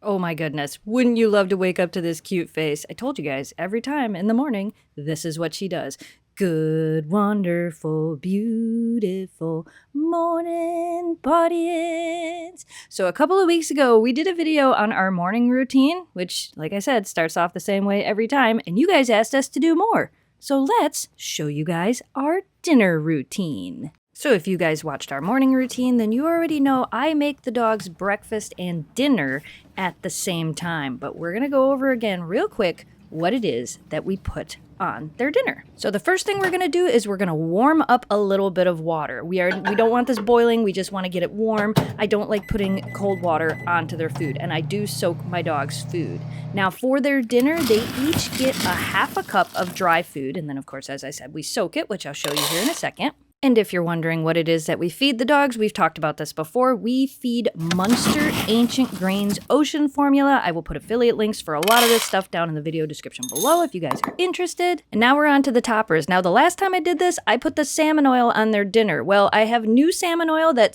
Oh my goodness, wouldn't you love to wake up to this cute face? I told you guys, every time in the morning, this is what she does. Good, wonderful, beautiful morning, audience. So a couple of weeks ago, we did a video on our morning routine, which, like I said, starts off the same way every time, and you guys asked us to do more. So let's show you guys our dinner routine. So if you guys watched our morning routine, then you already know I make the dogs breakfast and dinner at the same time. But we're going to go over again real quick what it is that we put on their dinner. So the first thing we're going to do is we're going to warm up a little bit of water. We don't want this boiling, we just want to get it warm. I don't like putting cold water onto their food, and I do soak my dog's food. Now for their dinner, they each get a half a cup of dry food, and then of course, as I said, we soak it, which I'll show you here in a second. And if you're wondering what it is that we feed the dogs, we've talked about this before. We feed Munster Ancient Grains Ocean Formula. I will put affiliate links for a lot of this stuff down in the video description below if you guys are interested. And now we're on to the toppers. Now, the last time I did this, I put the salmon oil on their dinner. Well, I have new salmon oil that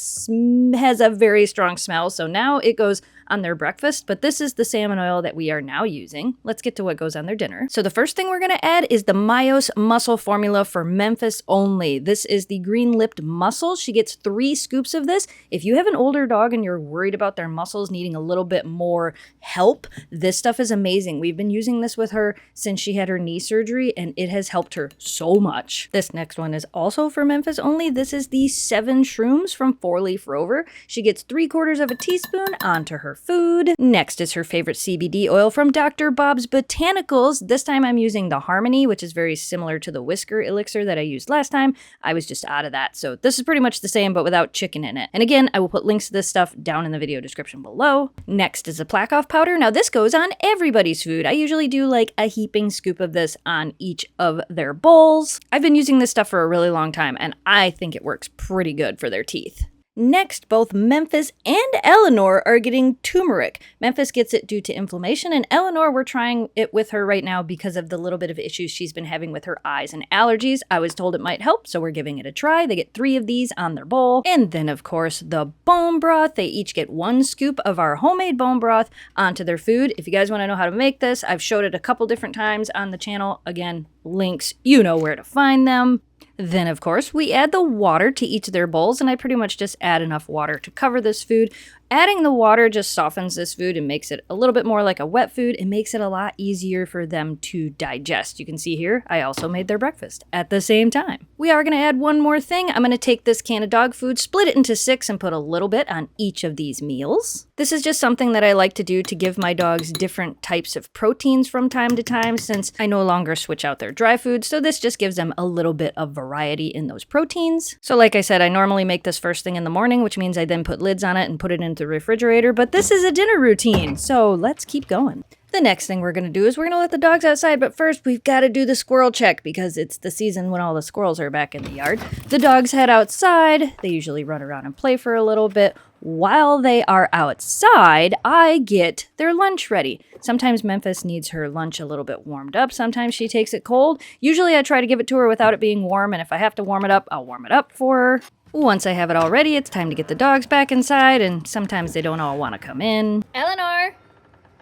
has a very strong smell, so now it goes on their breakfast, but this is the salmon oil that we are now using. Let's get to what goes on their dinner. So the first thing we're going to add is the Myos Muscle Formula for Memphis only. This is the green-lipped mussel. She gets 3 scoops of this. If you have an older dog and you're worried about their muscles needing a little bit more help, this stuff is amazing. We've been using this with her since she had her knee surgery, and it has helped her so much. This next one is also for Memphis only. This is the 7 Shrooms from 4-Leaf Rover. She gets 3/4 of a teaspoon onto her food. Next is her favorite CBD oil from Dr. Bob's Botanicals. This time I'm using the Harmony, which is very similar to the Whisker Elixir that I used last time. I was just out of that, so this is pretty much the same but without chicken in it. And again, I will put links to this stuff down in the video description below. Next is the Plaque Off powder. Now this goes on everybody's food. I usually do like a heaping scoop of this on each of their bowls. I've been using this stuff for a really long time, and I think it works pretty good for their teeth. Next, both Memphis and Eleanor are getting turmeric. Memphis gets it due to inflammation, and Eleanor, we're trying it with her right now because of the little bit of issues she's been having with her eyes and allergies. I was told it might help, so we're giving it a try. They get 3 of these on their bowl. And then, of course, the bone broth. They each get 1 scoop of our homemade bone broth onto their food. If you guys want to know how to make this, I've showed it a couple different times on the channel. Again, links, you know where to find them. Then, of course, we add the water to each of their bowls, and I pretty much just add enough water to cover this food. Adding the water just softens this food and makes it a little bit more like a wet food. It makes it a lot easier for them to digest. You can see here, I also made their breakfast at the same time. We are going to add one more thing. I'm going to take this can of dog food, split it into 6, and put a little bit on each of these meals. This is just something that I like to do to give my dogs different types of proteins from time to time, since I no longer switch out their dry food. So this just gives them a little bit of variety in those proteins. So like I said, I normally make this first thing in the morning, which means I then put lids on it and put it into the refrigerator, but this is a dinner routine, so let's keep going. The next thing we're going to do is we're going to let the dogs outside, but first we've got to do the squirrel check because it's the season when all the squirrels are back in the yard. The dogs head outside. They usually run around and play for a little bit. While they are outside, I get their lunch ready. Sometimes Memphis needs her lunch a little bit warmed up. Sometimes she takes it cold. Usually I try to give it to her without it being warm, and if I have to warm it up, I'll warm it up for her. Once I have it all ready, it's time to get the dogs back inside, and sometimes they don't all want to come in. Eleanor,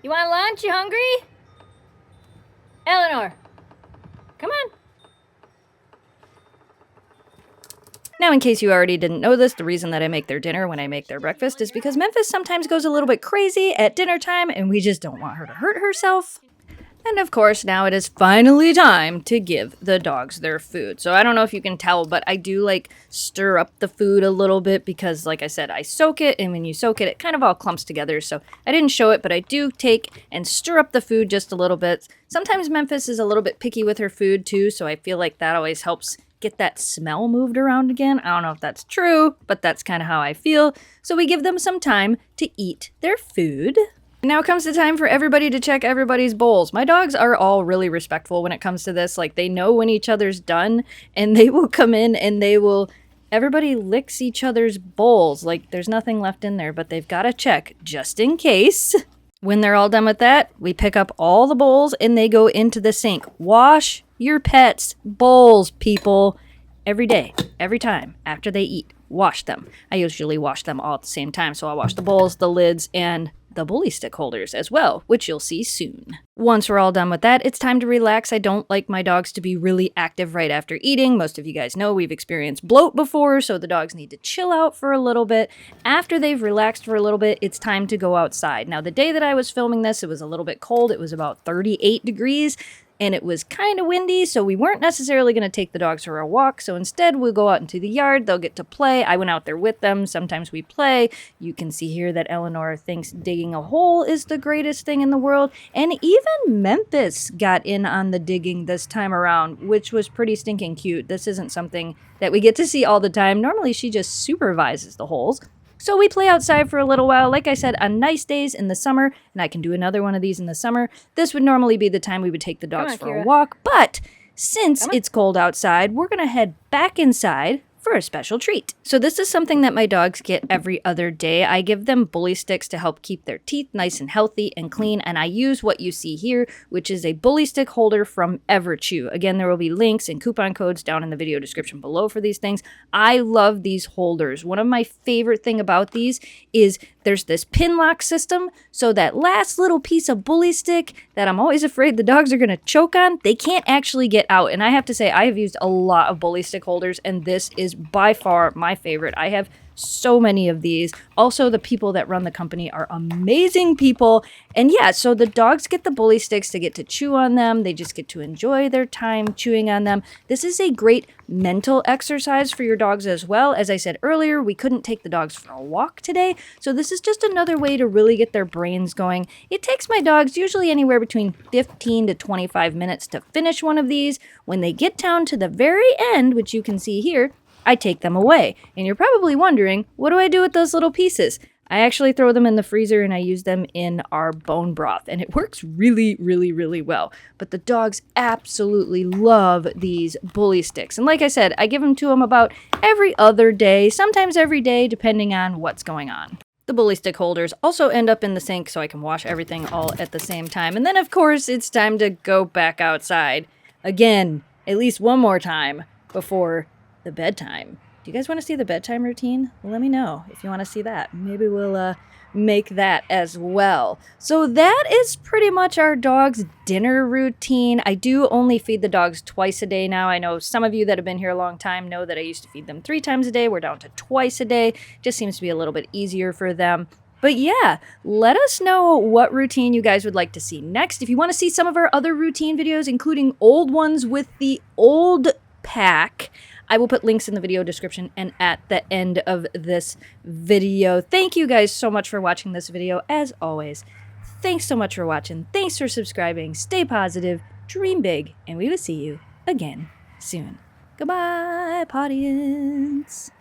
you want lunch? You hungry? Eleanor, come on. Now, in case you already didn't know this, the reason that I make their dinner when I make their breakfast is because Memphis sometimes goes a little bit crazy at dinner time, and we just don't want her to hurt herself. And of course, now it is finally time to give the dogs their food. So I don't know if you can tell, but I do like stir up the food a little bit because, like I said, I soak it, and when you soak it, it kind of all clumps together. So I didn't show it, but I do take and stir up the food just a little bit. Sometimes Memphis is a little bit picky with her food too, so I feel like that always helps get that smell moved around again. I don't know if that's true, but that's kind of how I feel. So we give them some time to eat their food. Now comes the time for everybody to check everybody's bowls. My dogs are all really respectful when it comes to this. Like, they know when each other's done, and they will come in and everybody licks each other's bowls. Like, there's nothing left in there, but they've got to check just in case. When they're all done with that, we pick up all the bowls and they go into the sink. Wash your pets' bowls, people. Every day, every time, after they eat, wash them. I usually wash them all at the same time, so I'll wash the bowls, the lids, and the bully stick holders as well, which you'll see soon. Once we're all done with that, it's time to relax. I don't like my dogs to be really active right after eating. Most of you guys know we've experienced bloat before, so the dogs need to chill out for a little bit. After they've relaxed for a little bit, it's time to go outside. Now, the day that I was filming this, it was a little bit cold. It was about 38 degrees. And it was kind of windy, so we weren't necessarily going to take the dogs for a walk. So instead, we'll go out into the yard. They'll get to play. I went out there with them. Sometimes we play. You can see here that Eleanor thinks digging a hole is the greatest thing in the world. And even Memphis got in on the digging this time around, which was pretty stinking cute. This isn't something that we get to see all the time. Normally, she just supervises the holes. So we play outside for a little while. Like I said, on nice days in the summer, and I can do another one of these in the summer, this would normally be the time we would take the dogs for a walk. But since it's cold outside, we're going to head back inside for a special treat. So this is something that my dogs get every other day. I give them bully sticks to help keep their teeth nice and healthy and clean, and I use what you see here, which is a bully stick holder from Everchew. Again, there will be links and coupon codes down in the video description below for these things. I love these holders. One of my favorite thing about these is there's this pin lock system, so that last little piece of bully stick that I'm always afraid the dogs are going to choke on, they can't actually get out. And I have to say, I have used a lot of bully stick holders, and this is by far my favorite. I have so many of these. Also, the people that run the company are amazing people. And yeah, so the dogs get the bully sticks to get to chew on them. They just get to enjoy their time chewing on them. This is a great mental exercise for your dogs as well. As I said earlier, we couldn't take the dogs for a walk today, so this is just another way to really get their brains going. It takes my dogs usually anywhere between 15 to 25 minutes to finish one of these. When they get down to the very end, which you can see here, I take them away. And you're probably wondering, what do I do with those little pieces? I actually throw them in the freezer and I use them in our bone broth. And it works really, really, really well. But the dogs absolutely love these bully sticks. And like I said, I give them to them about every other day, sometimes every day, depending on what's going on. The bully stick holders also end up in the sink so I can wash everything all at the same time. And then, of course, it's time to go back outside. Again, at least one more time before the bedtime. Do you guys want to see the bedtime routine? Let me know if you want to see that. Maybe we'll make that as well. So that is pretty much our dog's dinner routine. I do only feed the dogs twice a day now. I know some of you that have been here a long time know that I used to feed them 3 times a day. We're down to twice a day. Just seems to be a little bit easier for them. But yeah, let us know what routine you guys would like to see next. If you want to see some of our other routine videos, including old ones with the old pack, I will put links in the video description and at the end of this video. Thank you guys so much for watching this video. As always, thanks so much for watching. Thanks for subscribing. Stay positive, dream big, and we will see you again soon. Goodbye, audience.